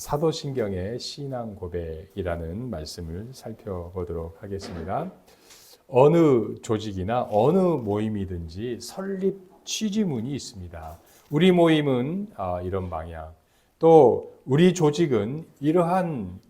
사도신경의 신앙 고백이라는 말씀을 살펴보도록 하겠습니다. 어느 조직이나 어느 모임이든지 설립 취지문이 있습니다. 우리 모임은 이런 방향, 또 우리 조직은 이러한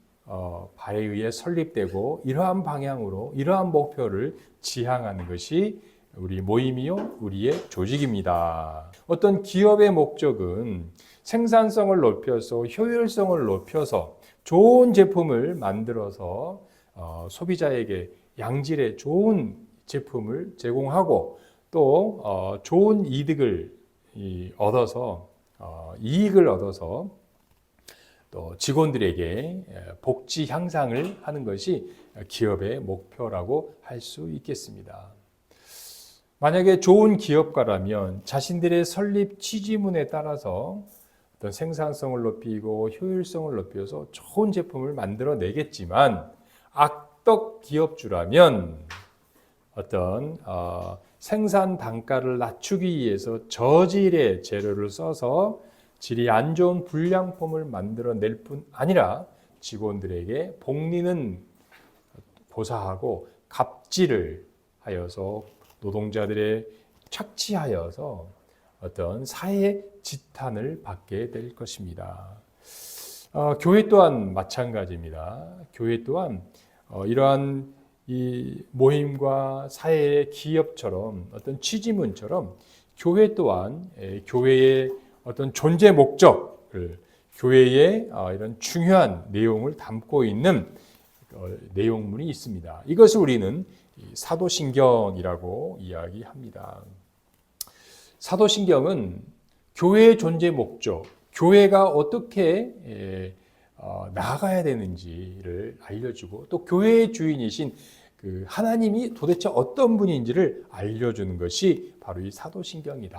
바에 의해 설립되고 이러한 방향으로 이러한 목표를 지향하는 것이 우리 모임이요, 우리의 조직입니다. 어떤 기업의 목적은 생산성을 높여서 효율성을 높여서 좋은 제품을 만들어서 소비자에게 양질의 좋은 제품을 제공하고 또 좋은 이득을 얻어서 이익을 얻어서 또 직원들에게 복지 향상을 하는 것이 기업의 목표라고 할 수 있겠습니다. 만약에 좋은 기업가라면 자신들의 설립 취지문에 따라서 어떤 생산성을 높이고 효율성을 높여서 좋은 제품을 만들어내겠지만 악덕 기업주라면 어떤 생산 단가를 낮추기 위해서 저질의 재료를 써서 질이 안 좋은 불량품을 만들어낼 뿐 아니라 직원들에게 복리는 고사하고 갑질을 하여서 노동자들의 착취하여서 어떤 사회 지탄을 받게 될 것입니다. 교회 또한 마찬가지입니다. 교회 또한 이러한 이 모임과 사회의 기업처럼 어떤 취지문처럼 교회 또한 교회의 어떤 존재 목적을 교회의 이런 중요한 내용을 담고 있는 내용문이 있습니다. 이것을 우리는 사도신경이라고 이야기합니다. 사도신경은 교회의 존재 목적, 교회가 어떻게 나아가야 되는지를 알려주고 또 교회의 주인이신 그 하나님이 도대체 어떤 분인지를 알려주는 것이 바로 이 사도신경이다.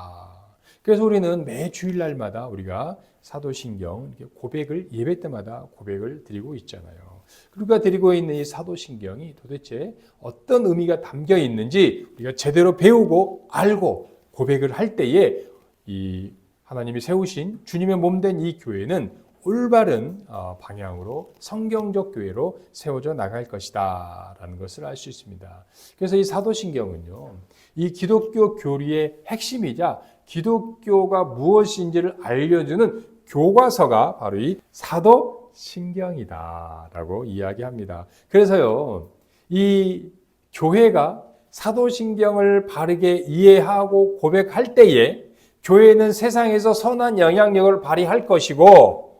그래서 우리는 매 주일날마다 우리가 사도신경 고백을 예배 때마다 고백을 드리고 있잖아요. 우리가 드리고 있는 이 사도신경이 도대체 어떤 의미가 담겨 있는지 우리가 제대로 배우고 알고 고백을 할 때에 이 하나님이 세우신 주님의 몸된 이 교회는 올바른 방향으로 성경적 교회로 세워져 나갈 것이다 라는 것을 알 수 있습니다. 그래서 이 사도신경은요, 이 기독교 교리의 핵심이자 기독교가 무엇인지를 알려주는 교과서가 바로 이 사도신경이다라고 이야기합니다. 그래서요, 이 교회가 사도신경을 바르게 이해하고 고백할 때에 교회는 세상에서 선한 영향력을 발휘할 것이고,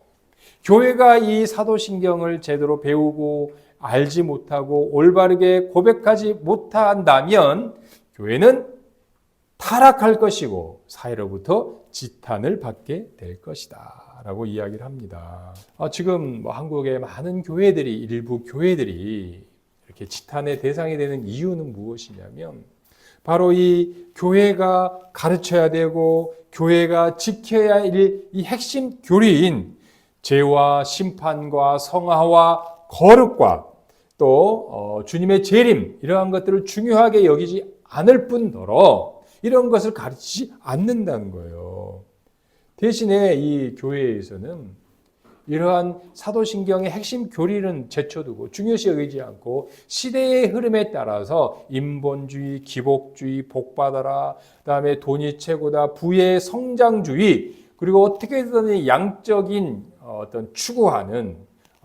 교회가 이 사도신경을 제대로 배우고 알지 못하고 올바르게 고백하지 못한다면 교회는 타락할 것이고 사회로부터 지탄을 받게 될 것이다 라고 이야기를 합니다. 지금 한국의 많은 교회들이, 일부 교회들이 이렇게 지탄의 대상이 되는 이유는 무엇이냐면 바로 이 교회가 가르쳐야 되고 교회가 지켜야 할 이 핵심 교리인 죄와 심판과 성화와 거룩과 또 주님의 재림, 이러한 것들을 중요하게 여기지 않을 뿐더러 이런 것을 가르치지 않는다는 거예요. 대신에 이 교회에서는 이러한 사도신경의 핵심 교리는 제쳐두고 중요시 여기지 않고 시대의 흐름에 따라서 인본주의, 기복주의, 복받아라, 그다음에 돈이 최고다, 부의 성장주의, 그리고 어떻게든 양적인 어떤 추구하는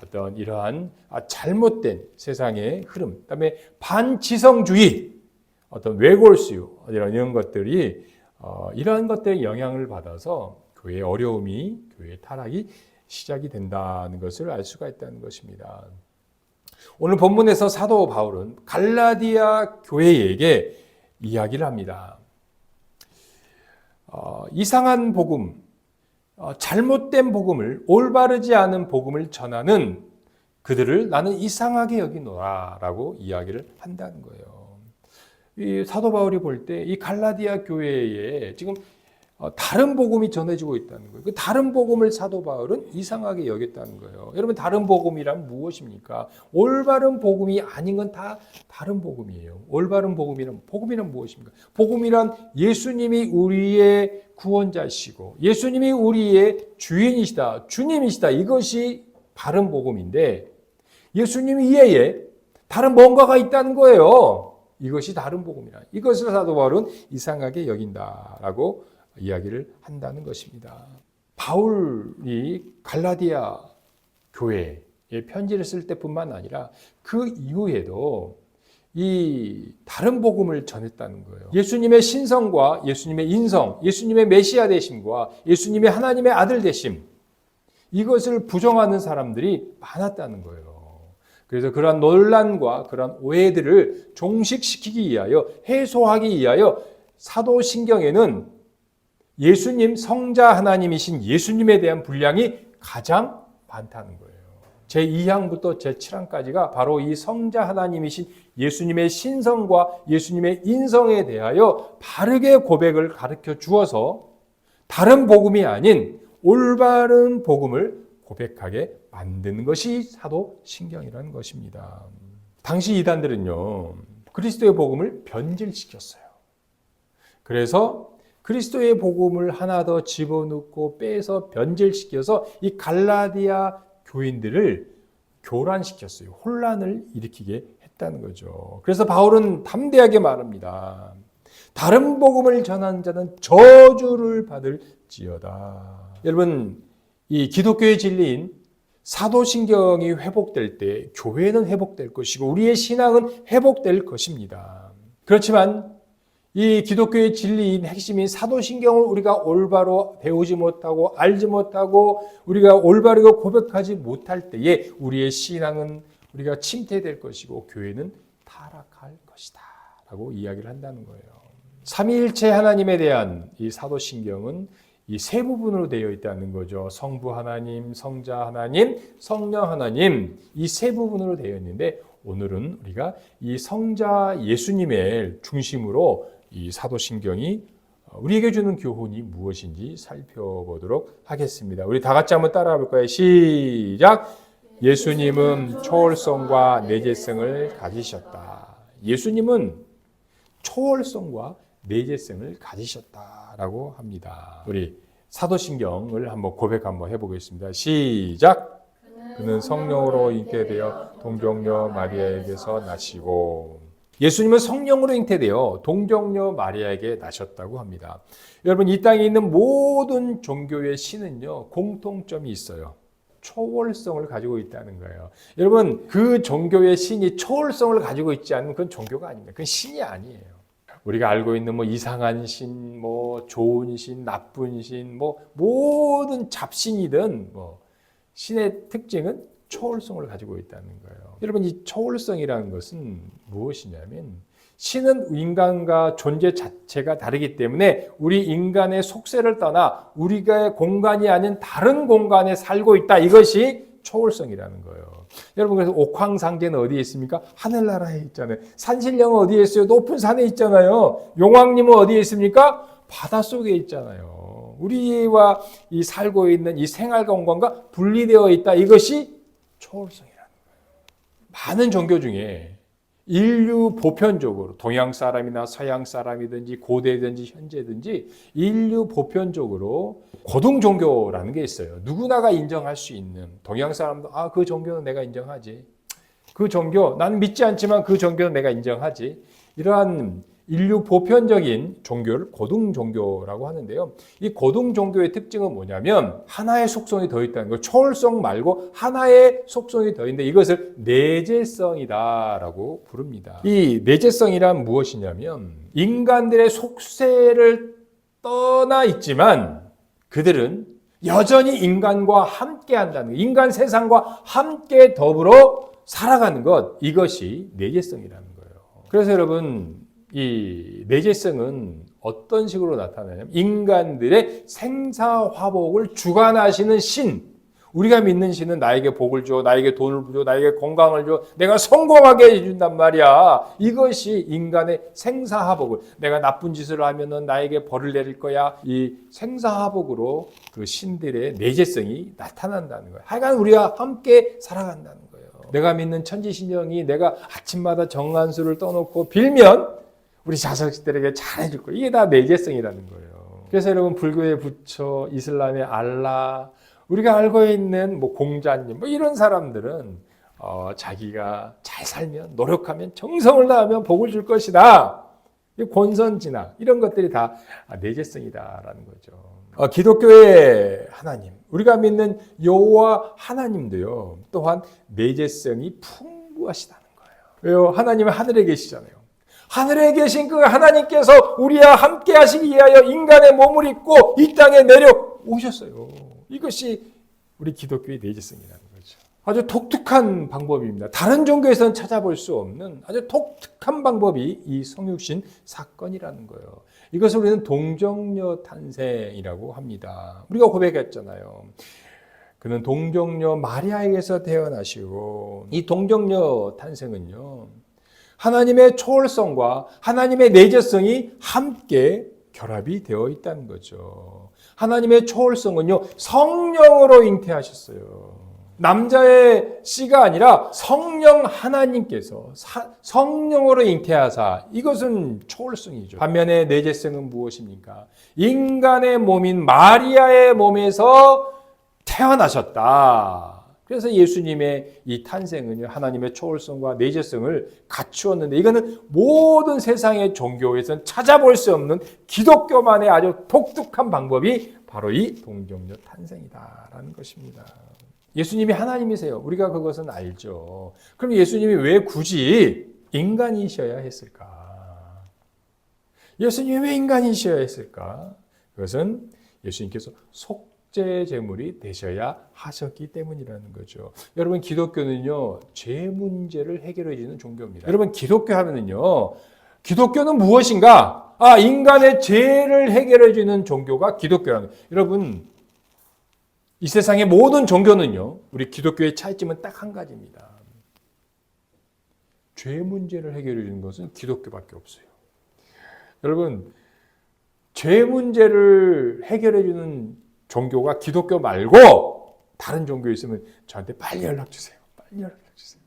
어떤 이러한 잘못된 세상의 흐름, 그다음에 반지성주의, 어떤 외골수요, 이런 것들이 이러한 것들의 영향을 받아서 교회의 어려움이, 교회의 타락이 시작이 된다는 것을 알 수가 있다는 것입니다. 오늘 본문에서 사도 바울은 갈라디아 교회에게 이야기를 합니다. 이상한 복음, 잘못된 복음을, 올바르지 않은 복음을 전하는 그들을 나는 이상하게 여기노라 라고 이야기를 한다는 거예요. 이 사도 바울이 볼 때 이 갈라디아 교회에 지금 다른 복음이 전해지고 있다는 거예요. 그 다른 복음을 사도 바울은 이상하게 여겼다는 거예요. 여러분, 다른 복음이란 무엇입니까? 올바른 복음이 아닌 건 다 다른 복음이에요. 올바른 복음이란 무엇입니까? 복음이란 예수님이 우리의 구원자시고 예수님이 우리의 주인이시다, 주님이시다, 이것이 바른 복음인데 예수님 이외에 다른 뭔가가 있다는 거예요. 이것이 다른 복음이라. 이것을 사도 바울은 이상하게 여긴다라고 이야기를 한다는 것입니다. 바울이 갈라디아 교회에 편지를 쓸 때뿐만 아니라 그 이후에도 이 다른 복음을 전했다는 거예요. 예수님의 신성과 예수님의 인성, 예수님의 메시아 되심과 예수님의 하나님의 아들 되심, 이것을 부정하는 사람들이 많았다는 거예요. 그래서 그러한 논란과 그러한 오해들을 종식시키기 위하여, 해소하기 위하여 사도신경에는 예수님, 성자 하나님이신 예수님에 대한 분량이 가장 많다는 거예요. 제2항부터 제7항까지가 바로 이 성자 하나님이신 예수님의 신성과 예수님의 인성에 대하여 바르게 고백을 가르쳐 주어서 다른 복음이 아닌 올바른 복음을 고백하게 만드는 것이 사도신경이라는 것입니다. 당시 이단들은요, 그리스도의 복음을 변질시켰어요. 그래서 그리스도의 복음을 하나 더 집어넣고 빼서 변질시켜서 이 갈라디아 교인들을 교란시켰어요. 혼란을 일으키게 했다는 거죠. 그래서 바울은 담대하게 말합니다. 다른 복음을 전하는 자는 저주를 받을지어다. 여러분, 이 기독교의 진리인 사도신경이 회복될 때 교회는 회복될 것이고 우리의 신앙은 회복될 것입니다. 그렇지만 이 기독교의 진리인 핵심인 사도신경을 우리가 올바로 배우지 못하고 알지 못하고 우리가 올바르게 고백하지 못할 때에 우리의 신앙은 우리가 침체될 것이고 교회는 타락할 것이다 라고 이야기를 한다는 거예요. 삼위일체 하나님에 대한 이 사도신경은 이 세 부분으로 되어 있다는 거죠. 성부 하나님, 성자 하나님, 성령 하나님, 이 세 부분으로 되어 있는데 오늘은 우리가 이 성자 예수님을 중심으로 이 사도신경이 우리에게 주는 교훈이 무엇인지 살펴보도록 하겠습니다. 우리 다 같이 한번 따라가 볼까요? 시작! 예수님은 초월성과 내재성을 가지셨다. 예수님은 초월성과 내재성을 가지셨다라고 합니다. 우리 사도신경을 한번 고백 한번 해보겠습니다. 시작! 그는 성령으로 잉태되어 동정녀 마리아에게서 나시고 예수님은 성령으로 잉태되어 동정녀 마리아에게 나셨다고 합니다. 여러분, 이 땅에 있는 모든 종교의 신은요, 공통점이 있어요. 초월성을 가지고 있다는 거예요. 여러분, 그 종교의 신이 초월성을 가지고 있지 않으면 그건 종교가 아닙니다. 그건 신이 아니에요. 우리가 알고 있는 뭐 이상한 신, 뭐 좋은 신, 나쁜 신, 뭐 모든 잡신이든 뭐 신의 특징은 초월성을 가지고 있다는 거예요. 여러분, 이 초월성이라는 것은 무엇이냐면 신은 인간과 존재 자체가 다르기 때문에 우리 인간의 속세를 떠나 우리가 공간이 아닌 다른 공간에 살고 있다. 이것이 초월성이라는 거예요. 여러분, 그래서 옥황상제는 어디에 있습니까? 하늘나라에 있잖아요. 산신령은 어디에 있어요? 높은 산에 있잖아요. 용왕님은 어디에 있습니까? 바닷속에 있잖아요. 우리와 이 살고 있는 이 생활 공간과 분리되어 있다. 이것이 초월성이라는 거예요. 많은 종교 중에 인류 보편적으로 동양 사람이나 서양 사람이든지 고대든지 현재든지 인류 보편적으로 고등 종교라는 게 있어요. 누구나가 인정할 수 있는 동양 사람도 그 종교는 내가 인정하지. 그 종교 나는 믿지 않지만 그 종교는 내가 인정하지. 이러한 인류 보편적인 종교를 고등 종교라고 하는데요. 이 고등 종교의 특징은 뭐냐면 하나의 속성이 더 있다는 거예요. 초월성 말고 하나의 속성이 더 있는데 이것을 내재성이다라고 부릅니다. 이 내재성이란 무엇이냐면 인간들의 속세를 떠나 있지만 그들은 여전히 인간과 함께 한다는 것, 인간 세상과 함께 더불어 살아가는 것, 이것이 내재성이라는 거예요. 그래서 여러분, 이 내재성은 어떤 식으로 나타나냐면 인간들의 생사화복을 주관하시는 신, 우리가 믿는 신은 나에게 복을 줘, 나에게 돈을 줘, 나에게 건강을 줘, 내가 성공하게 해준단 말이야. 이것이 인간의 생사화복을, 내가 나쁜 짓을 하면은 나에게 벌을 내릴 거야. 이 생사화복으로 그 신들의 내재성이 나타난다는 거예요. 하여간 우리가 함께 살아간다는 거예요. 내가 믿는 천지신령이 내가 아침마다 정한수를 떠놓고 빌면 우리 자식들에게 잘해줄 거예요. 이게 다 내재성이라는 거예요. 그래서 여러분, 불교의 부처, 이슬람의 알라, 우리가 알고 있는 뭐 공자님 뭐 이런 사람들은 자기가 잘 살면 노력하면 정성을 다하면 복을 줄 것이다. 권선징악 이런 것들이 다 내재성이다라는 거죠. 기독교의 하나님, 우리가 믿는 여호와 하나님도요. 또한 내재성이 풍부하시다는 거예요. 왜요? 하나님은 하늘에 계시잖아요. 하늘에 계신 그 하나님께서 우리와 함께 하시기 위하여 인간의 몸을 입고 이 땅에 내려오셨어요. 이것이 우리 기독교의 내재성이라는 거죠. 아주 독특한 방법입니다. 다른 종교에서는 찾아볼 수 없는 아주 독특한 방법이 이 성육신 사건이라는 거예요. 이것을 우리는 동정녀 탄생이라고 합니다. 우리가 고백했잖아요. 그는 동정녀 마리아에게서 태어나시고, 이 동정녀 탄생은요, 하나님의 초월성과 하나님의 내재성이 함께 결합이 되어 있다는 거죠. 하나님의 초월성은요, 성령으로 잉태하셨어요. 남자의 씨가 아니라 성령 하나님께서 성령으로 잉태하사, 이것은 초월성이죠. 반면에 내재성은 무엇입니까? 인간의 몸인 마리아의 몸에서 태어나셨다. 그래서 예수님의 이 탄생은 하나님의 초월성과 내재성을 갖추었는데, 이거는 모든 세상의 종교에서는 찾아볼 수 없는 기독교만의 아주 독특한 방법이 바로 이 동정녀 탄생이다라는 것입니다. 예수님이 하나님이세요. 우리가 그것은 알죠. 그럼 예수님이 왜 굳이 인간이셔야 했을까? 예수님이 왜 인간이셔야 했을까? 그것은 예수님께서 속죄 제물이 되셔야 하셨기 때문이라는 거죠. 여러분, 기독교는요, 죄 문제를 해결해 주는 종교입니다. 여러분, 기독교 하면은요, 기독교는 무엇인가? 인간의 죄를 해결해 주는 종교가 기독교라는 거예요. 여러분, 이 세상의 모든 종교는요, 우리 기독교의 차이점은 딱 한 가지입니다. 죄 문제를 해결해 주는 것은 기독교밖에 없어요. 여러분, 죄 문제를 해결해 주는 종교가 기독교 말고 다른 종교 있으면 저한테 빨리 연락 주세요. 빨리 연락 주세요.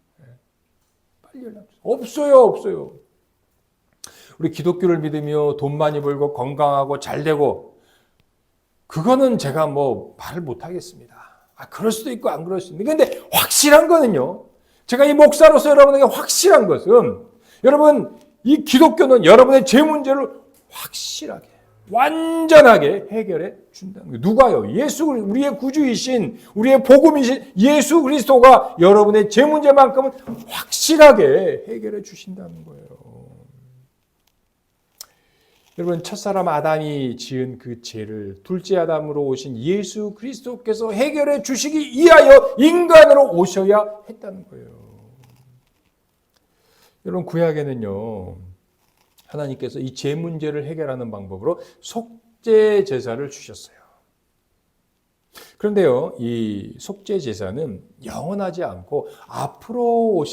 빨리 연락 주세요. 없어요. 우리 기독교를 믿으며 돈 많이 벌고 건강하고 잘 되고, 그거는 제가 뭐 말을 못 하겠습니다. 그럴 수도 있고 안 그럴 수도 있는데, 근데 확실한 거는요, 제가 이 목사로서 여러분에게 확실한 것은, 여러분, 이 기독교는 여러분의 죄 문제를 확실하게, 완전하게 해결해 준다는 거예요. 누가요? 우리의 구주이신, 우리의 복음이신 예수 그리스도가 여러분의 죄 문제만큼은 확실하게 해결해 주신다는 거예요. 여러분, 첫사람 아담이 지은 그 죄를 둘째 아담으로 오신 예수 그리스도께서 해결해 주시기 위하여 인간으로 오셔야 했다는 거예요. 여러분, 구약에는요, 하나님께서 이 죄 문제를 해결하는 방법으로 속죄 제사를 주셨어요. 그런데요, 이 속죄 제사는 영원하지 않고 앞으로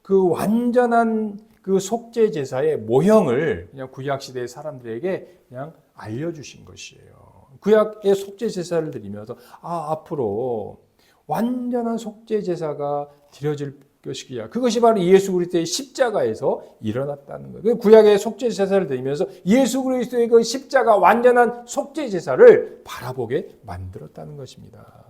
그 완전한 그 속죄 제사의 모형을 그냥 구약 시대의 사람들에게 그냥 알려주신 것이에요. 구약의 속죄 제사를 드리면서 앞으로 완전한 속죄 제사가 드려질 것이기야. 그것이 바로 예수 그리스도의 십자가에서 일어났다는 거예요. 구약의 속죄 제사를 드리면서 예수 그리스도의 그 십자가 완전한 속죄 제사를 바라보게 만들었다는 것입니다.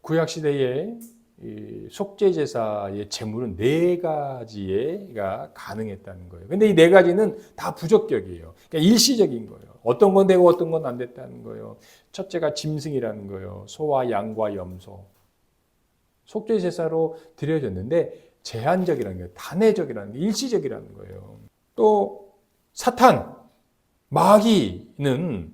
구약 시대에 이 속죄 제사의 제물은 4가지가 가능했다는 거예요. 근데 이 4가지는 다 부적격이에요. 그러니까 일시적인 거예요. 어떤 건 되고 어떤 건 안 됐다는 거예요. 첫째가 짐승이라는 거예요. 소와 양과 염소. 속죄 제사로 드려졌는데 제한적이라는 거예요. 단회적이라는 거예요. 일시적이라는 거예요. 또 사탄, 마귀는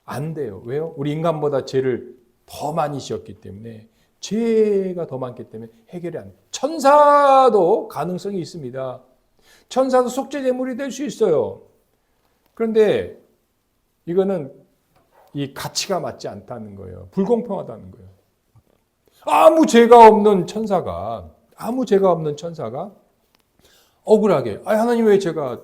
안 돼요. 왜요? 우리 인간보다 죄를 더 많이 지었기 때문에, 죄가 더 많기 때문에 해결이 안 돼요. 천사도 가능성이 있습니다. 천사도 속죄 제물이 될 수 있어요. 그런데 이거는 이 가치가 맞지 않다는 거예요. 불공평하다는 거예요. 아무 죄가 없는 천사가 억울하게, 하나님 왜 제가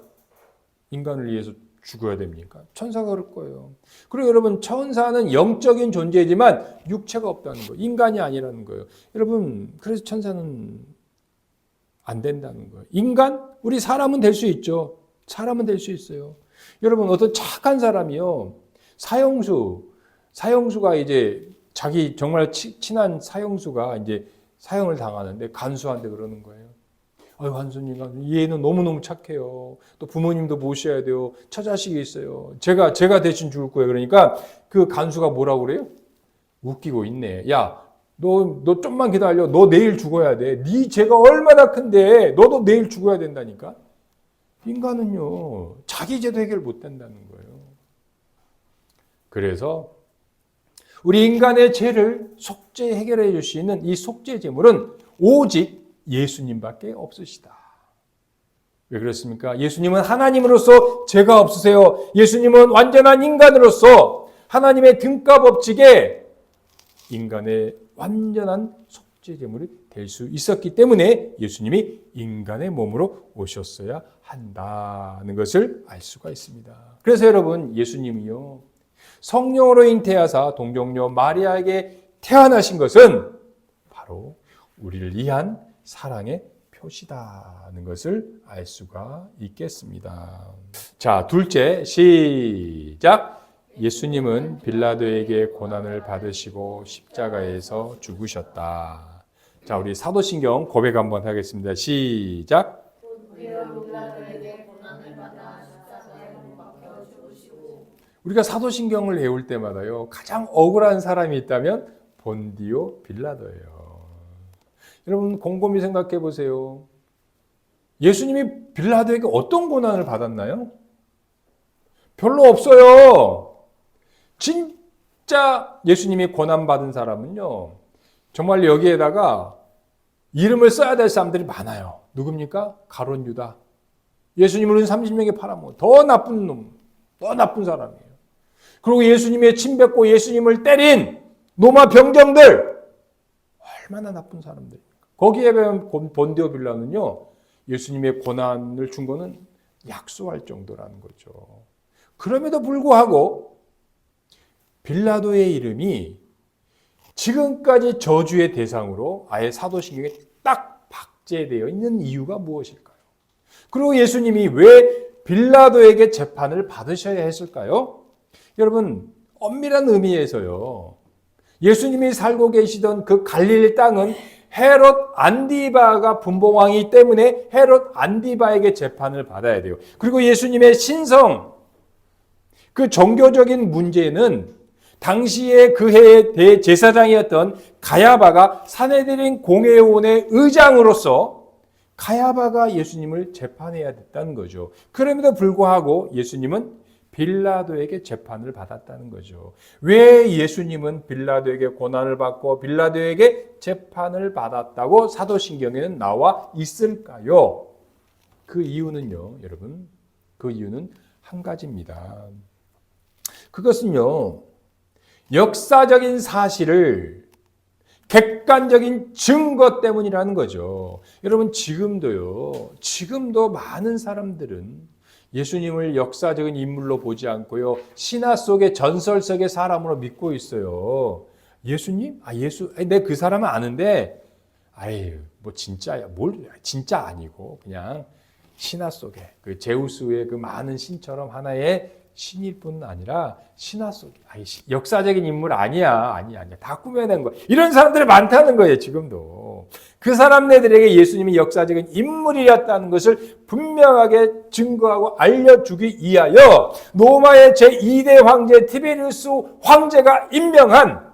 인간을 위해서 죽어야 됩니까? 천사가 그럴 거예요. 그리고 여러분, 천사는 영적인 존재지만 육체가 없다는 거예요. 인간이 아니라는 거예요. 여러분, 그래서 천사는 안 된다는 거예요. 인간? 우리 사람은 될 수 있죠. 사람은 될 수 있어요. 여러분, 어떤 착한 사람이요, 사형수가 이제 자기 정말 친한 사형수가 이제 사형을 당하는데 간수한테 그러는 거예요. 아유, 간수님, 얘는 너무너무 착해요. 또 부모님도 모셔야 돼요. 처자식이 있어요. 제가 대신 죽을 거예요. 그러니까 그 간수가 뭐라고 그래요? 웃기고 있네. 야, 너 좀만 기다려. 너 내일 죽어야 돼. 네 죄가 얼마나 큰데 너도 내일 죽어야 된다니까. 인간은요, 자기 죄도 해결 못 된다는 거예요. 그래서 우리 인간의 죄를 속죄 해결해 줄 수 있는 이 속죄 제물은 오직 예수님밖에 없으시다. 왜 그렇습니까? 예수님은 하나님으로서 죄가 없으세요. 예수님은 완전한 인간으로서 하나님의 등가 법칙에 인간의 완전한 속죄 제물이 될 수 있었기 때문에 예수님이 인간의 몸으로 오셨어야 한다는 것을 알 수가 있습니다. 그래서 여러분, 예수님이요, 성령으로 잉태하사 동정녀 마리아에게 태어나신 것은 바로 우리를 위한 사랑의 표시다는 것을 알 수가 있겠습니다. 자, 둘째, 시작. 예수님은 빌라도에게 고난을 받으시고 십자가에서 죽으셨다. 자, 우리 사도신경 고백 한번 하겠습니다. 시작. 우리가 사도신경을 외울 때마다요, 가장 억울한 사람이 있다면 본디오 빌라도예요. 여러분, 곰곰이 생각해 보세요. 예수님이 빌라도에게 어떤 고난을 받았나요? 별로 없어요. 진짜 예수님이 고난받은 사람은요, 정말 여기에다가 이름을 써야 될 사람들이 많아요. 누굽니까? 가룟 유다. 예수님을 30명에 팔아먹은 더 나쁜 놈, 더 나쁜 사람이에요. 그리고 예수님의 침뱉고 예수님을 때린 로마 병정들, 얼마나 나쁜 사람들입니까? 거기에 비하면 본디오 빌라도는요, 예수님의 고난을 준 거는 약소할 정도라는 거죠. 그럼에도 불구하고 빌라도의 이름이 지금까지 저주의 대상으로 아예 사도신경에 딱 박제되어 있는 이유가 무엇일까요? 그리고 예수님이 왜 빌라도에게 재판을 받으셔야 했을까요? 여러분, 엄밀한 의미에서요, 예수님이 살고 계시던 그 갈릴리 땅은 헤롯 안디바가 분봉왕이기 때문에 헤롯 안디바에게 재판을 받아야 돼요. 그리고 예수님의 신성, 그 종교적인 문제는 당시에 그 해의 대제사장이었던 가야바가 산헤드린 공회원의 의장으로서 가야바가 예수님을 재판해야 됐다는 거죠. 그럼에도 불구하고 예수님은 빌라도에게 재판을 받았다는 거죠. 왜 예수님은 빌라도에게 고난을 받고 빌라도에게 재판을 받았다고 사도신경에는 나와 있을까요? 그 이유는요, 여러분, 그 이유는 한 가지입니다. 그것은요, 역사적인 사실을 객관적인 증거 때문이라는 거죠. 여러분, 지금도 많은 사람들은 예수님을 역사적인 인물로 보지 않고요, 신화 속의 전설 속의 사람으로 믿고 있어요. 예수님? 내 그 사람은 아는데, 뭐 진짜야, 진짜 아니고 그냥 신화 속에 그 제우스의 그 많은 신처럼 하나의 신일 뿐 아니라 신화 속에 역사적인 인물 아니야. 다 꾸며낸 거야. 이런 사람들이 많다는 거예요, 지금도. 그 사람들에게 예수님이 역사적인 인물이었다는 것을 분명하게 증거하고 알려주기 위하여 로마의 제2대 황제 티베리우스 황제가 임명한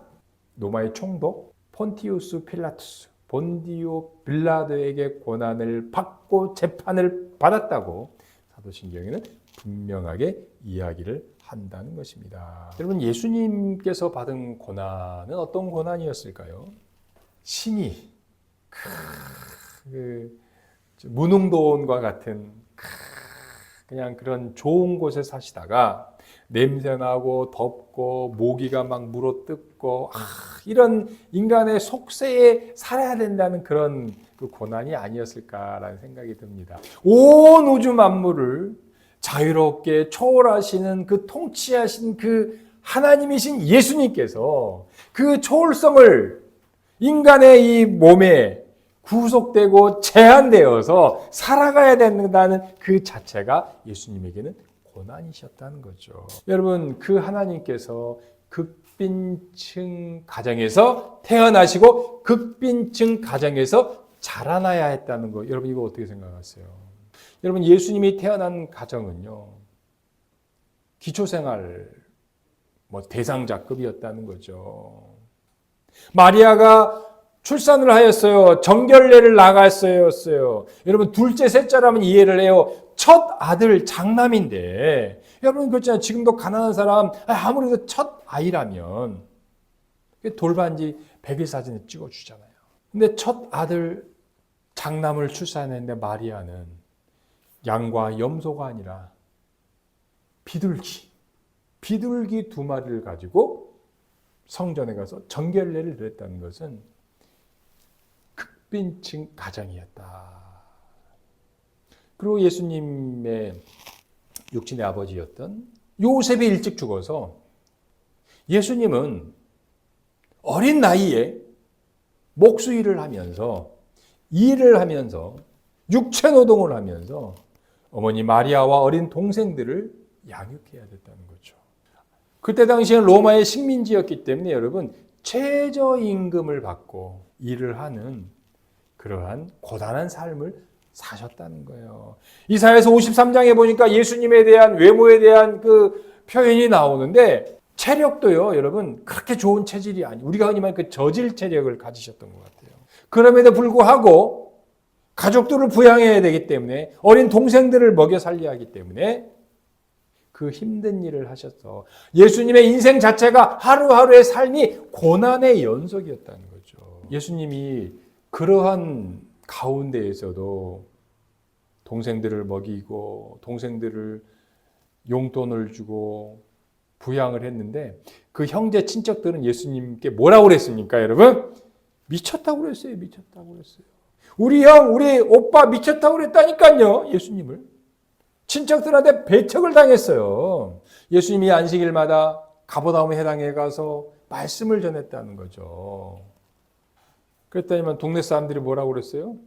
로마의 총독 폰티우스 필라투스, 본디오 빌라도에게 고난을 받고 재판을 받았다고 사도신경에는 분명하게 이야기를 한다는 것입니다. 여러분, 예수님께서 받은 고난은 어떤 고난이었을까요? 신이 무능도원과 같은 그냥 그런 좋은 곳에 사시다가 냄새나고 덥고 모기가 막 물어뜯고 이런 인간의 속세에 살아야 된다는 그런 그 고난이 아니었을까라는 생각이 듭니다. 온 우주 만물을 자유롭게 초월하시는 그 통치하신 그 하나님이신 예수님께서 그 초월성을 인간의 이 몸에 구속되고 제한되어서 살아가야 된다는 그 자체가 예수님에게는 고난이셨다는 거죠. 여러분, 그 하나님께서 극빈층 가정에서 태어나시고 극빈층 가정에서 자라나야 했다는 거, 여러분 이거 어떻게 생각하세요? 여러분, 예수님이 태어난 가정은요, 기초생활 대상자급이었다는 거죠. 마리아가 출산을 하였어요. 정결례를 나갔어요. 여러분, 둘째, 셋째라면 이해를 해요. 첫 아들 장남인데, 여러분 그렇잖아요. 지금도 가난한 사람 아무래도 첫 아이라면 돌반지 100일 사진을 찍어주잖아요. 근데 첫 아들 장남을 출산했는데 마리아는 양과 염소가 아니라 비둘기 2마리를 가지고 성전에 가서 정결례를 드렸다는 것은 극빈층 가정이었다. 그리고 예수님의 육신의 아버지였던 요셉이 일찍 죽어서 예수님은 어린 나이에 목수일을 하면서 일을 하면서 육체노동을 하면서 어머니 마리아와 어린 동생들을 양육해야 됐다는 거죠. 그때 당시에는 로마의 식민지였기 때문에 여러분 최저임금을 받고 일을 하는 그러한 고단한 삶을 사셨다는 거예요. 이사야서 53장에 보니까 예수님에 대한 외모에 대한 그 표현이 나오는데 체력도요, 여러분 그렇게 좋은 체질이 아니에요. 우리가 흔히 말하는 그 저질 체력을 가지셨던 것 같아요. 그럼에도 불구하고 가족들을 부양해야 되기 때문에 어린 동생들을 먹여 살려야 하기 때문에 그 힘든 일을 하셔서 예수님의 인생 자체가 하루하루의 삶이 고난의 연속이었다는 거죠. 예수님이 그러한 가운데에서도 동생들을 먹이고 동생들을 용돈을 주고 부양을 했는데 그 형제 친척들은 예수님께 뭐라고 그랬습니까, 여러분? 미쳤다고 그랬어요. 우리 형, 우리 오빠 미쳤다고 그랬다니까요, 예수님을. 친척들한테 배척을 당했어요. 예수님이 안식일마다 가버나움 해당에 가서 말씀을 전했다는 거죠. 그랬더니만 동네 사람들이 뭐라고 그랬어요?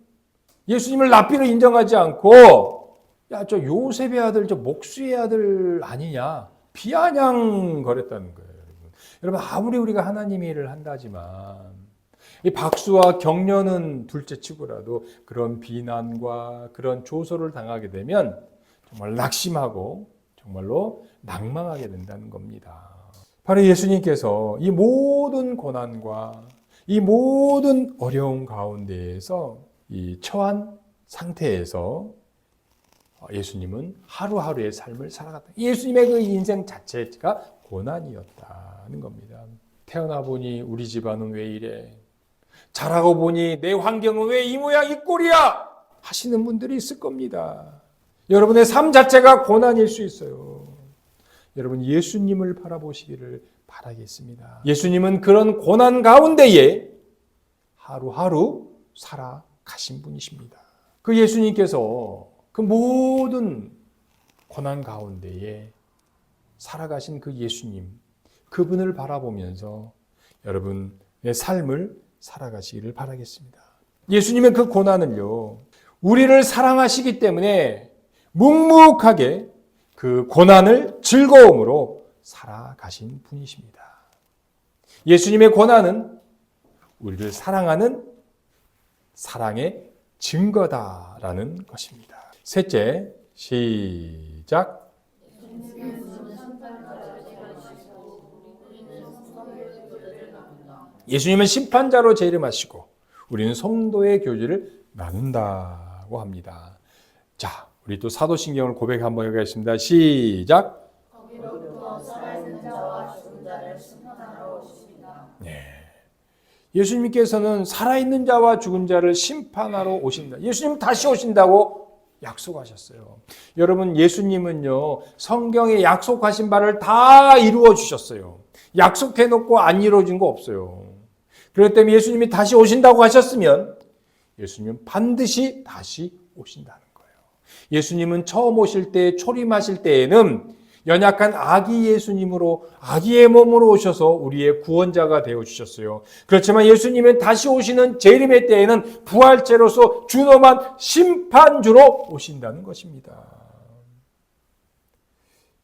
예수님을 랍비로 인정하지 않고 야, 저 요셉의 아들, 저 목수의 아들 아니냐 비아냥거렸다는 거예요. 여러분 아무리 우리가 하나님의 일을 한다지만 이 박수와 격려는 둘째치고라도 그런 비난과 그런 조소를 당하게 되면 정말 낙심하고 정말로 낭망하게 된다는 겁니다. 바로 예수님께서 이 모든 고난과 이 모든 어려운 가운데에서 이 처한 상태에서 예수님은 하루하루의 삶을 살아갔다. 예수님의 그 인생 자체가 고난이었다는 겁니다. 태어나 보니 우리 집안은 왜 이래? 자라고 보니 내 환경은 왜 이 모양 이 꼴이야? 하시는 분들이 있을 겁니다. 여러분의 삶 자체가 고난일 수 있어요. 여러분 예수님을 바라보시기를 바라겠습니다. 예수님은 그런 고난 가운데에 하루하루 살아가신 분이십니다. 그 예수님께서 그 모든 고난 가운데에 살아가신 그 예수님, 그분을 바라보면서 여러분의 삶을 살아가시기를 바라겠습니다. 예수님의 그 고난을요, 우리를 사랑하시기 때문에 묵묵하게 그 고난을 즐거움으로 살아가신 분이십니다. 예수님의 고난은 우리를 사랑하는 사랑의 증거다라는 것입니다. 셋째, 시작. 예수님은 심판자로 재림하시고 우리는 성도의 교제를 나눈다고 합니다. 자, 우리 또 사도신경을 고백 한번 해보겠습니다. 시작. 거기로부터 살아있는 자와 죽은 자를 심판하러 오십니다. 네. 예수님께서는 살아있는 자와 죽은 자를 심판하러 오신다. 예수님은 다시 오신다고 약속하셨어요. 여러분, 예수님은요, 성경에 약속하신 바를 다 이루어 주셨어요. 약속해놓고 안 이루어진 거 없어요. 그렇기 때문에 예수님이 다시 오신다고 하셨으면 예수님은 반드시 다시 오신다는 거예요. 예수님은 처음 오실 때, 초림하실 때에는 연약한 아기 예수님으로 아기의 몸으로 오셔서 우리의 구원자가 되어주셨어요. 그렇지만 예수님은 다시 오시는 재림의 때에는 부활체로서 준엄한 심판주로 오신다는 것입니다.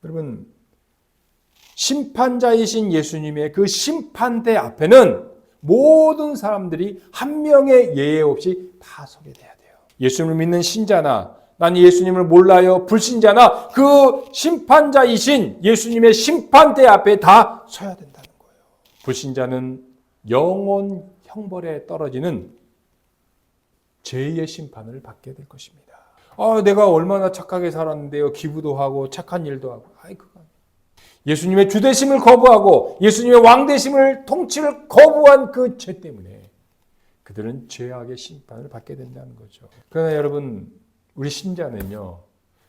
여러분, 심판자이신 예수님의 그 심판대 앞에는 모든 사람들이 한 명의 예외 없이 다 서게 돼야 돼요. 예수님을 믿는 신자나 난 예수님을 몰라요 불신자나 그 심판자이신 예수님의 심판대 앞에 다 서야 된다는 거예요. 불신자는 영원 형벌에 떨어지는 죄의 심판을 받게 될 것입니다. 내가 얼마나 착하게 살았는데요. 기부도 하고 착한 일도 하고. 그건 예수님의 주되심을 거부하고 예수님의 왕되심을 통치를 거부한 그 죄 때문에 그들은 죄악의 심판을 받게 된다는 거죠. 그러나 여러분, 우리 신자는요,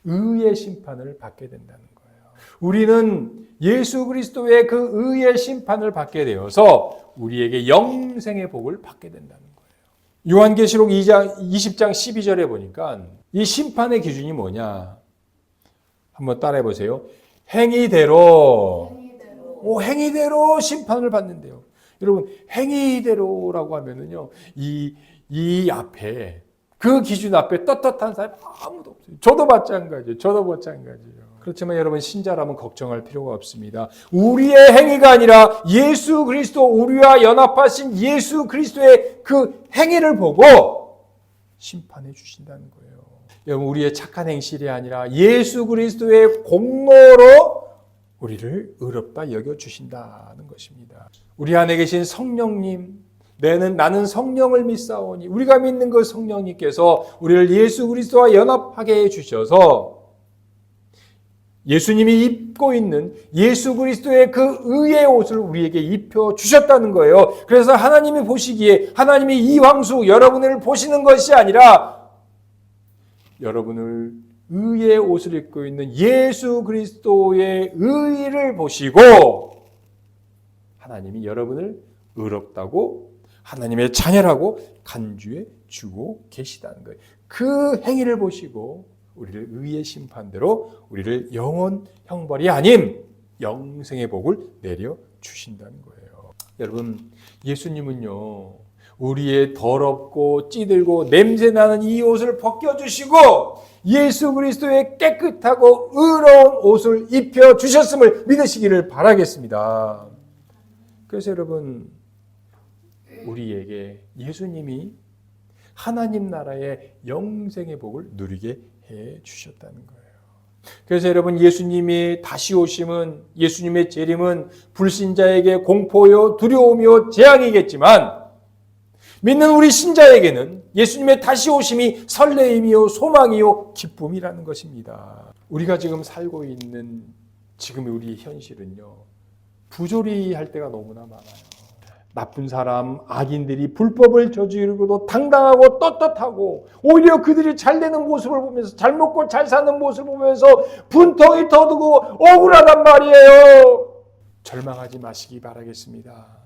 의의 심판을 받게 된다는 거예요. 우리는 예수 그리스도의 그 의의 심판을 받게 되어서 우리에게 영생의 복을 받게 된다는 거예요. 요한계시록 20장 12절에 보니까 이 심판의 기준이 뭐냐? 한번 따라해 보세요. 행위대로 심판을 받는데요. 여러분, 행위대로라고 하면은요, 이 앞에, 그 기준 앞에 떳떳한 사람이 아무도 없어요. 저도 마찬가지예요. 그렇지만 여러분, 신자라면 걱정할 필요가 없습니다. 우리의 행위가 아니라 예수 그리스도, 우리와 연합하신 예수 그리스도의 그 행위를 보고 심판해 주신다는 거예요. 여러분, 우리의 착한 행실이 아니라 예수 그리스도의 공로로 우리를 의롭다 여겨주신다는 것입니다. 우리 안에 계신 성령님, 나는 성령을 믿사오니, 우리가 믿는 그 성령님께서 우리를 예수 그리스도와 연합하게 해주셔서 예수님이 입고 있는 예수 그리스도의 그 의의 옷을 우리에게 입혀주셨다는 거예요. 그래서 하나님이 보시기에, 하나님이 이황수 여러분을 보시는 것이 아니라 여러분을 의의 옷을 입고 있는 예수 그리스도의 의를 보시고 하나님이 여러분을 의롭다고 하나님의 자녀라고 간주해 주고 계시다는 거예요. 그 행위를 보시고 우리를 의의 심판대로 우리를 영원 형벌이 아닌 영생의 복을 내려 주신다는 거예요. 여러분, 예수님은요, 우리의 더럽고 찌들고 냄새나는 이 옷을 벗겨주시고 예수 그리스도의 깨끗하고 의로운 옷을 입혀주셨음을 믿으시기를 바라겠습니다. 그래서 여러분, 우리에게 예수님이 하나님 나라의 영생의 복을 누리게 해주셨다는 거예요. 그래서 여러분, 예수님이 다시 오심은, 예수님의 재림은 불신자에게 공포요, 두려움이요, 재앙이겠지만 믿는 우리 신자에게는 예수님의 다시 오심이 설레임이요, 소망이요, 기쁨이라는 것입니다. 우리가 지금 살고 있는 지금의 우리 현실은요, 부조리 할 때가 너무나 많아요. 나쁜 사람, 악인들이 불법을 저지르고도 당당하고 떳떳하고 오히려 그들이 잘 되는 모습을 보면서, 잘 먹고 잘 사는 모습을 보면서 분통이 터지고 억울하단 말이에요. 절망하지 마시기 바라겠습니다.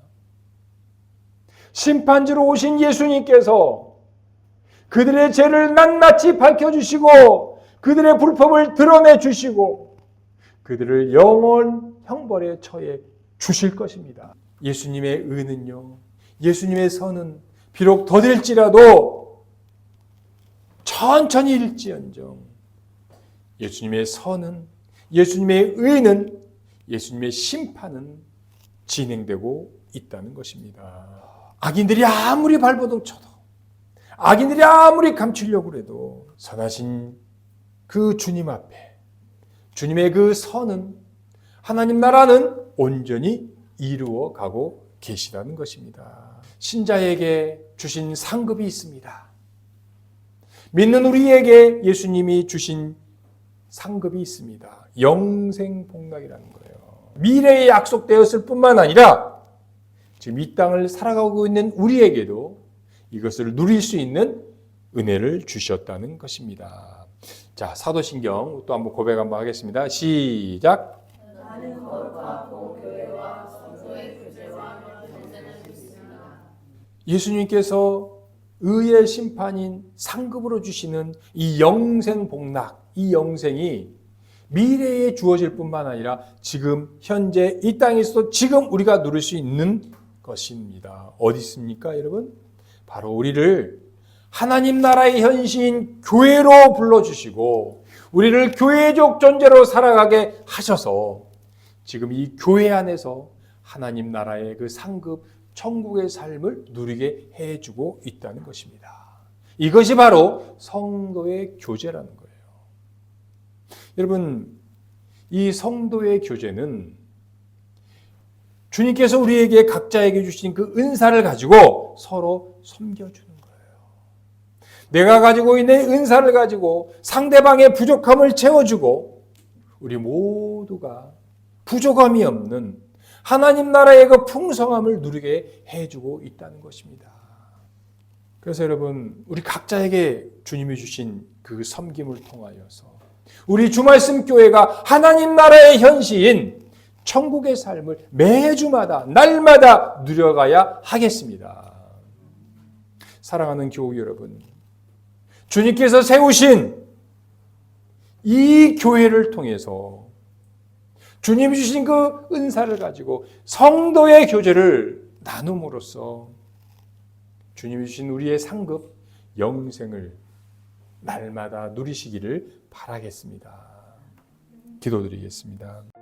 심판주로 오신 예수님께서 그들의 죄를 낱낱이 밝혀주시고 그들의 불법을 드러내주시고 그들을 영원 형벌에 처해 주실 것입니다. 예수님의 의는요, 예수님의 선은 비록 더딜지라도 천천히 일지언정 예수님의 선은, 예수님의 의는, 예수님의 심판은 진행되고 있다는 것입니다. 악인들이 아무리 발버둥 쳐도, 악인들이 아무리 감추려고 해도 선하신 그 주님 앞에 주님의 그 선은, 하나님 나라는 온전히 이루어 가고 계시다는 것입니다. 신자에게 주신 상급이 있습니다. 믿는 우리에게 예수님이 주신 상급이 있습니다. 영생 복락이라는 거예요. 미래에 약속되었을 뿐만 아니라 지금 이 땅을 살아가고 있는 우리에게도 이것을 누릴 수 있는 은혜를 주셨다는 것입니다. 자, 사도신경 또 한번 고백 한번 하겠습니다. 시작. 나는 거룩과 보교회와 성도의 구제와 전쟁을 믿습니다. 예수님께서 의의 심판인 상급으로 주시는 이 영생 복락, 이 영생이 미래에 주어질 뿐만 아니라 지금 현재 이 땅에서도 지금 우리가 누릴 수 있는 것입니다. 어디 있습니까, 여러분? 바로 우리를 하나님 나라의 현시인 교회로 불러주시고 우리를 교회적 존재로 살아가게 하셔서 지금 이 교회 안에서 하나님 나라의 그 상급 천국의 삶을 누리게 해주고 있다는 것입니다. 이것이 바로 성도의 교제라는 거예요. 여러분, 이 성도의 교제는 주님께서 우리에게 각자에게 주신 그 은사를 가지고 서로 섬겨주는 거예요. 내가 가지고 있는 은사를 가지고 상대방의 부족함을 채워주고 우리 모두가 부족함이 없는 하나님 나라의 그 풍성함을 누리게 해주고 있다는 것입니다. 그래서 여러분, 우리 각자에게 주님이 주신 그 섬김을 통하여서 우리 주말씀 교회가 하나님 나라의 현시인 천국의 삶을 매주마다 날마다 누려가야 하겠습니다. 사랑하는 교우 여러분, 주님께서 세우신 이 교회를 통해서 주님이 주신 그 은사를 가지고 성도의 교제를 나눔으로써 주님이 주신 우리의 상급 영생을 날마다 누리시기를 바라겠습니다. 기도드리겠습니다.